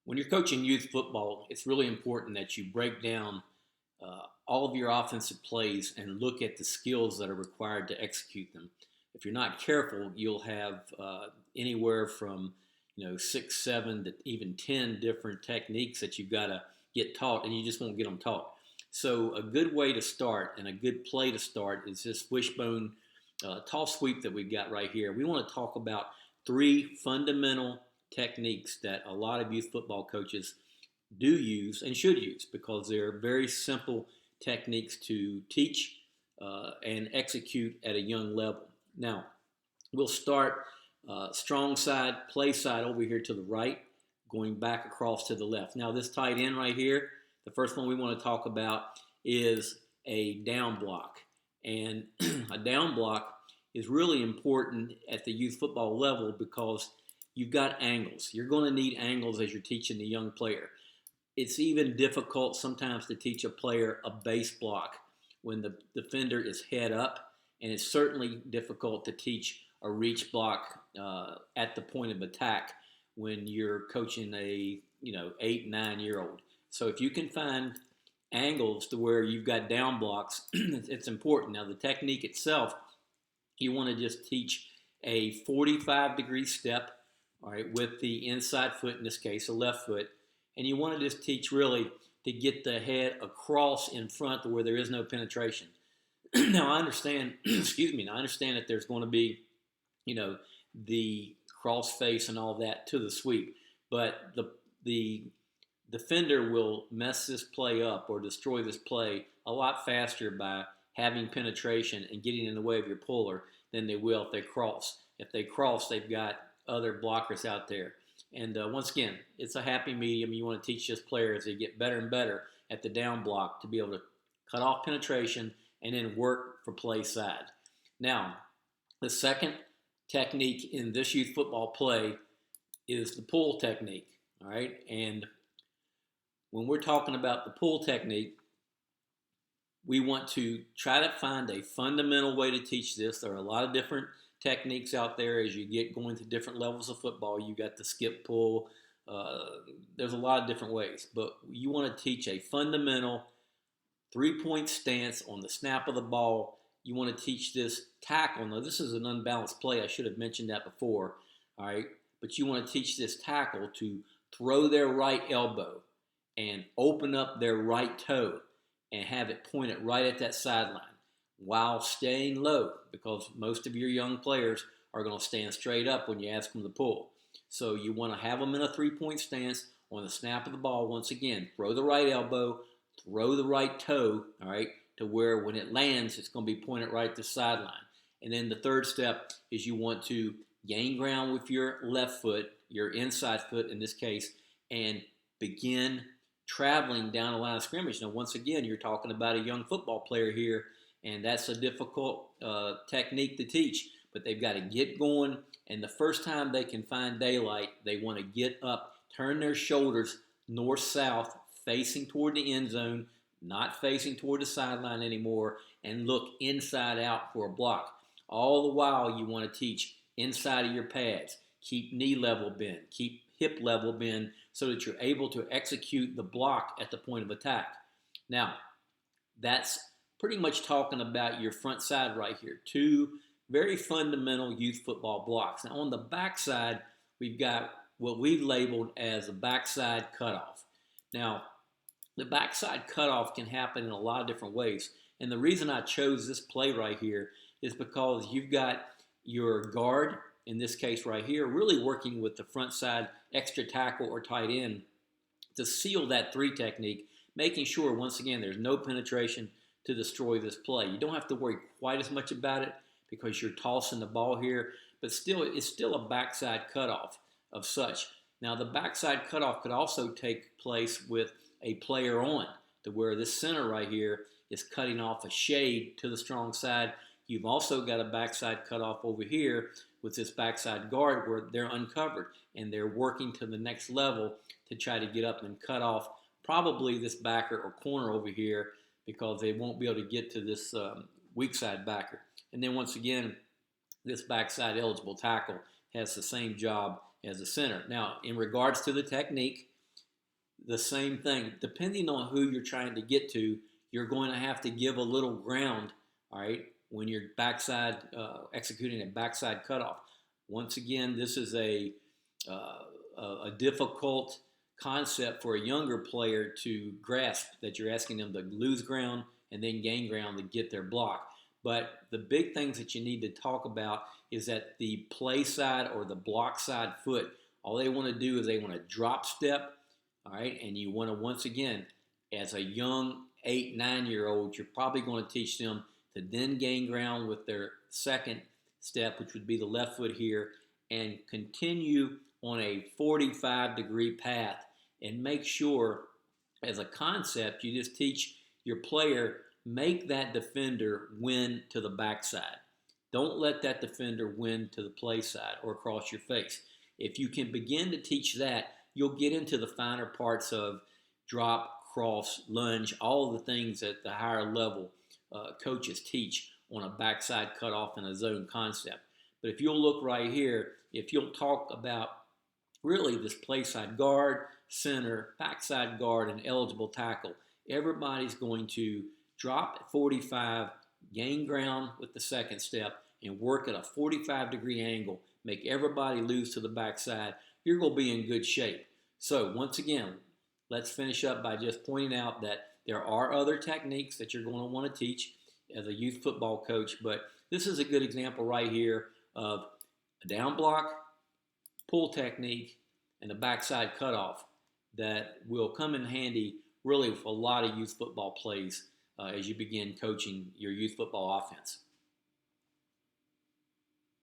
When you're coaching youth football, it's really important that you break down all of your offensive plays and look at the skills that are required to execute them. If you're not careful, you'll have anywhere from 6, 7 to even 10 different techniques that you've got to get taught, and you just won't get them taught. So a good way to start and a good play to start is this wishbone toss sweep that we've got right here. We want to talk about three fundamental techniques that a lot of youth football coaches do use and should use because they're very simple techniques to teach and execute at a young level. Now, we'll start strong side, play side over here to the right, going back across to the left. Now, this tight end right here, the first one we want to talk about is a down block. And a down block is really important at the youth football level because you've got angles. You're going to need angles as you're teaching the young player. It's even difficult sometimes to teach a player a base block when the defender is head up, and it's certainly difficult to teach a reach block at the point of attack when you're coaching a 8, 9-year-old. So if you can find angles to where you've got down blocks, it's important. Now the technique itself, you want to just teach a 45-degree step, all right, with the inside foot, in this case, a left foot. And you want to just teach really to get the head across in front to where there is no penetration. Now, I understand, I understand that there's going to be, the cross face and all that to the sweep. But the defender will mess this play up or destroy this play a lot faster by having penetration and getting in the way of your puller than they will if they cross. If they cross, they've got other blockers out there. And once again, it's a happy medium. You want to teach this player as they get better and better at the down block to be able to cut off penetration and then work for play side. Now, the second technique in this youth football play is the pull technique. All right, and when we're talking about the pull technique, we want to try to find a fundamental way to teach this. There are a lot of different techniques out there as you get going to different levels of football. You got the skip pull. There's a lot of different ways, but you want to teach a fundamental three-point stance on the snap of the ball. You want to teach this tackle. Now, this is an unbalanced play. I should have mentioned that before. All right, but you want to teach this tackle to throw their right elbow and open up their right toe and have it pointed right at that sideline while staying low, because most of your young players are going to stand straight up when you ask them to pull. So you want to have them in a three-point stance on the snap of the ball. Once again, throw the right elbow, throw the right toe, all right, to where when it lands, it's going to be pointed right at the sideline. And then the third step is you want to gain ground with your left foot, your inside foot in this case, and begin traveling down the line of scrimmage. Now, once again, you're talking about a young football player here, and that's a difficult technique to teach, but they've got to get going, and the first time they can find daylight, they want to get up, turn their shoulders north-south, facing toward the end zone, not facing toward the sideline anymore, and look inside out for a block. All the while, you want to teach inside of your pads. Keep knee level bend, keep hip level bend, so that you're able to execute the block at the point of attack. Now, that's pretty much talking about your front side right here. Two very fundamental youth football blocks. Now, on the back side, we've got what we've labeled as a backside cutoff. Now, the backside cutoff can happen in a lot of different ways. And the reason I chose this play right here is because you've got your guard, in this case right here, really working with the front side extra tackle or tight end to seal that three technique, making sure, once again, there's no penetration to destroy this play. You don't have to worry quite as much about it because you're tossing the ball here, but still, it's still a backside cutoff of such. Now, the backside cutoff could also take place with a player on, to where this center right here is cutting off a shade to the strong side. You've also got a backside cutoff over here with this backside guard where they're uncovered and they're working to the next level to try to get up and cut off probably this backer or corner over here because they won't be able to get to this weak side backer. And then once again, this backside eligible tackle has the same job as the center. Now, in regards to the technique, the same thing. Depending on who you're trying to get to, you're going to have to give a little ground, all right, when you're backside executing a backside cutoff. Once again, this is a difficult concept for a younger player to grasp, that you're asking them to lose ground and then gain ground to get their block. But the big things that you need to talk about is that the play side or the block side foot, all they want to do is they want to drop step, all right? And you want to, once again, as a young 8, 9-year-old, you're probably going to teach them to then gain ground with their second step, which would be the left foot here, and continue on a 45-degree path. And make sure, as a concept, you just teach your player, make that defender win to the backside. Don't let that defender win to the play side or across your face. If you can begin to teach that, you'll get into the finer parts of drop, cross, lunge, all of the things at the higher level coaches teach on a backside cutoff and a zone concept. But if you'll look right here, if you'll talk about really this play side guard, center, backside guard, and eligible tackle, everybody's going to drop at 45, gain ground with the second step, and work at a 45-degree angle. Make everybody lose to the backside. You're going to be in good shape. So once again, let's finish up by just pointing out that there are other techniques that you're going to want to teach as a youth football coach, but this is a good example right here of a down block, pull technique, and a backside cutoff that will come in handy really with a lot of youth football plays as you begin coaching your youth football offense.